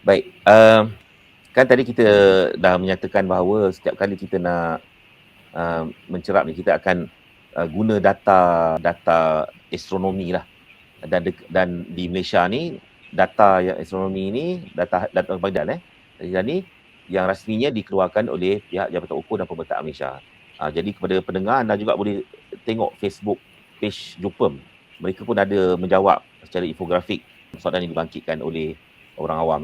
Baik, kan tadi kita dah menyatakan bahawa setiap kali kita nak mencerap ni, kita akan guna data astronomi lah. Dan di Malaysia ni, data yang astronomi ni, data badan dan ni yang rasminya dikeluarkan oleh pihak Jabatan Ukur dan Pemerintah Malaysia. Jadi kepada pendengar, anda juga boleh tengok Facebook page JUPEM. Mereka pun ada menjawab secara infografik soalan yang dibangkitkan oleh orang awam.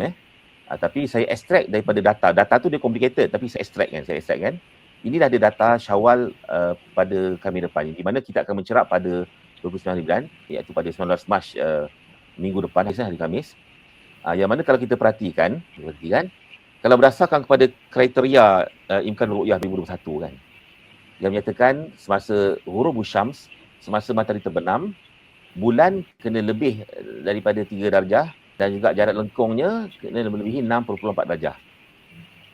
Tapi saya extract daripada data. Data tu dia complicated, tapi saya extract kan. Inilah dia data Syawal pada Khamis depan, di mana kita akan mencerap pada 29 bulan, iaitu pada 19 Mac minggu depan, hari Khamis. Yang mana kalau kita perhatikan, kalau berdasarkan kepada kriteria Imkan Ru'yah 2021 kan, yang menyatakan semasa ghurub syams, semasa matahari terbenam, bulan kena lebih daripada 3 darjah dan juga jarak lengkungnya kena melebihi 6.4 darjah.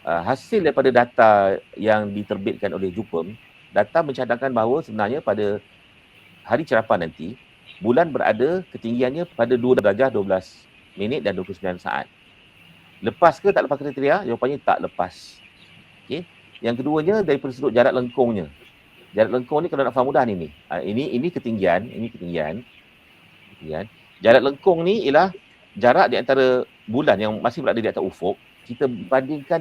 Hasil daripada data yang diterbitkan oleh JUPEM, data mencadangkan bahawa sebenarnya pada hari cerapan nanti, bulan berada ketinggiannya pada 2 darjah 12 minit dan 29 saat. Lepas ke tak lepas kriteria? Jawapannya tak lepas. Okay. Yang keduanya daripada sudut jarak lengkungnya. Jarak lengkung ni kalau nak faham mudah ni. Ini ketinggian. Jarak lengkung ni ialah jarak di antara bulan yang masih berada di atas ufuk. Kita bandingkan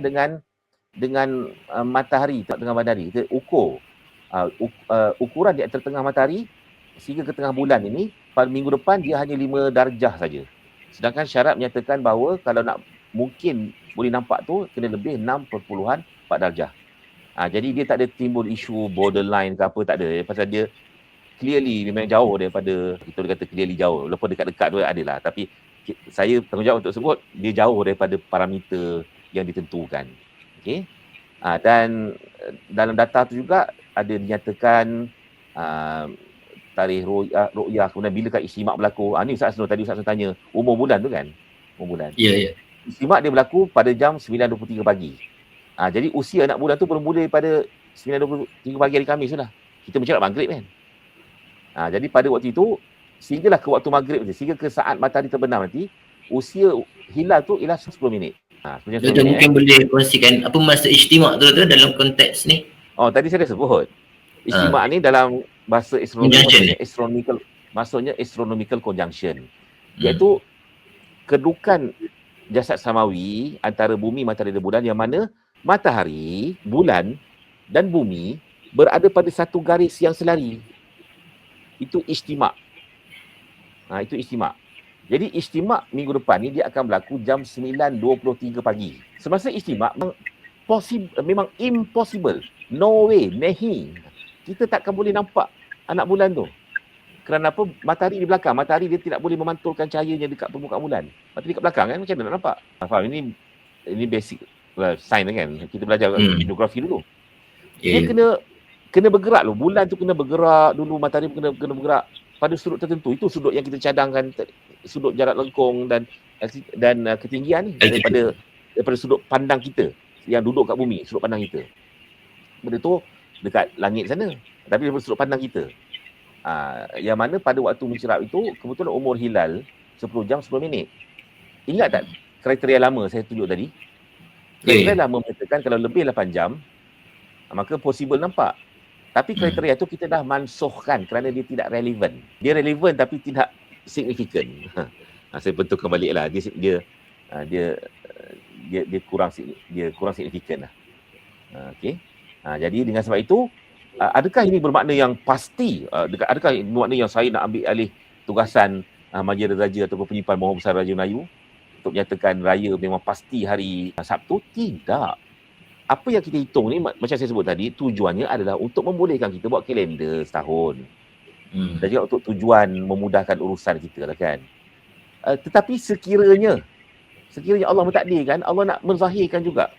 dengan matahari, tengah matahari. Kita ukur ukuran di antara tengah matahari sehingga ke tengah bulan ini, pada minggu depan dia hanya 5 darjah saja. Sedangkan syarat menyatakan bahawa kalau nak mungkin boleh nampak tu kena lebih 6.4 darjah. Jadi dia tak ada timbul isu borderline ke apa, tak ada. Pasal dia clearly memang jauh daripada, kita boleh kata clearly jauh. Lepas dekat-dekat tu adalah. Tapi saya tanggungjawab untuk sebut dia jauh daripada parameter yang ditentukan. Okay. Dan dalam data tu juga ada dinyatakan tarikh ru'yah, kemudian bila istimak berlaku. Ni Ustaz Asnur, tadi Ustaz Asnur tanya umur bulan tu kan? Umur bulan. Ya. Istimak dia berlaku pada jam 9.23 pagi. Jadi usia anak bulan tu bermula pada 9.23 pagi hari Khamis tu lah. Kita mencerap maghrib kan. Jadi pada waktu itu, sehinggalah ke waktu maghrib nanti, sehingga ke saat matahari terbenam nanti, usia hilal tu ialah 10 minit. Doktor mungkin boleh kongsikan apa maksud istimak tu dalam konteks ni? Tadi saya dah sebut. Istimak ni dalam bahasa astronomi maksudnya astronomical conjunction. Iaitu kedudukan jasad samawi antara bumi, matahari dan bulan, yang mana matahari, bulan dan bumi berada pada satu garis yang selari. Itu istimak. Itu istimak. Jadi istimak minggu depan ni dia akan berlaku jam 9.23 pagi. Semasa istimak memang impossible. No way, nahi. Kita takkan boleh nampak anak bulan tu. Kerana apa? Matahari di belakang. Matahari dia tidak boleh memantulkan cahayanya dekat permukaan bulan. Matahari dekat belakang kan, macam mana nak nampak? Faham? Ini basic sains kan. Kita belajar geografi dulu. Dia kena bergerak loh. Bulan tu kena bergerak dulu, matahari pun kena bergerak pada sudut tertentu. Itu sudut yang kita cadangkan, sudut jarak lengkung dan ketinggian ni daripada sudut pandang kita yang duduk kat bumi, sudut pandang kita. Benda tu dekat langit sana, tapi daripada sudut pandang kita. Yang mana pada waktu mencerap itu kebetulan umur hilal 10 jam 10 minit. Ingat tak kriteria lama saya tunjuk tadi? Kriteria lama menyatakan kalau lebih 8 jam maka possible nampak. Tapi kriteria tu kita dah mansuhkan kerana dia tidak relevan. Dia relevan tapi tidak signifikan. Saya betulkan baliklah. Dia kurang signifikan lah. Okey. Jadi dengan sebab itu, adakah ini bermakna yang pasti? Adakah ini bermakna yang saya nak ambil alih tugasan Majlis Raja ataupun penyimpan Maha Besar Raja Melayu untuk menyatakan raya memang pasti hari Sabtu? Tidak. Apa yang kita hitung ni, macam saya sebut tadi, tujuannya adalah untuk membolehkan kita buat kalender setahun. Dan juga untuk tujuan memudahkan urusan kita lah kan. Tetapi sekiranya Allah mentakdirkan, Allah nak menzahirkan juga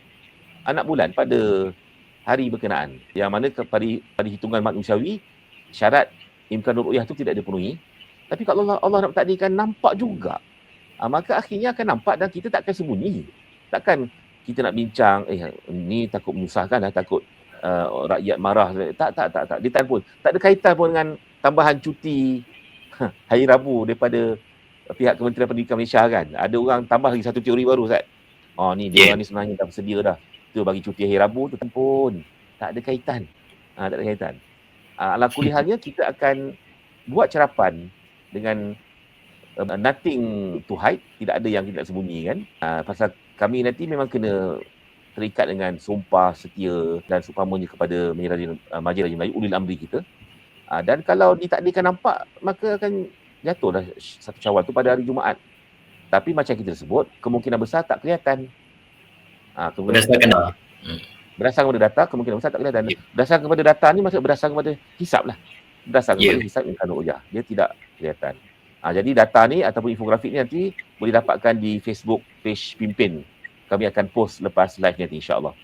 anak bulan pada hari berkenaan, yang mana pada hitungan manusiawi syarat imkanul ru'yah itu tidak dipenuhi, tapi kalau Allah nak takdirkan nampak juga, maka akhirnya akan nampak dan kita tak akan sembunyi. Takkan kita nak bincang ni takut menyusahkan lah, takut rakyat marah. Tak dia tak pun tak ada kaitan pun dengan tambahan cuti hari Rabu daripada pihak Kementerian Pendidikan Malaysia kan. Ada orang tambah lagi satu teori baru Ustaz. Ni dia orang ni sebenarnya dah bersedia dah. Tu bagi cuti hari Rabu tu pun tak ada kaitan. Tak ada kaitan. Ala kulli halnya kita akan buat cerapan dengan nothing to hide, tidak ada yang tidak sembunyi kan. Pasal kami nanti memang kena terikat dengan sumpah setia dan seumpamanya kepada Majlis Raja Melayu, ulil amri kita. Dan kalau ditakdirkan nampak, maka akan jatuhlah 1 Syawal tu pada hari Jumaat. Tapi macam kita sebut, kemungkinan besar tak kelihatan. Berdasarkan data. Berdasarkan kepada data, kemungkinan besar tak kelihatan. Berdasarkan kepada data ni maksud berdasarkan kepada hisap lah. Berdasarkan kepada hisap imkan ru'yah. Dia tidak kelihatan. Jadi data ni ataupun infografik ni nanti boleh dapatkan di Facebook page Pimpin. Kami akan post lepas live nanti insya-Allah.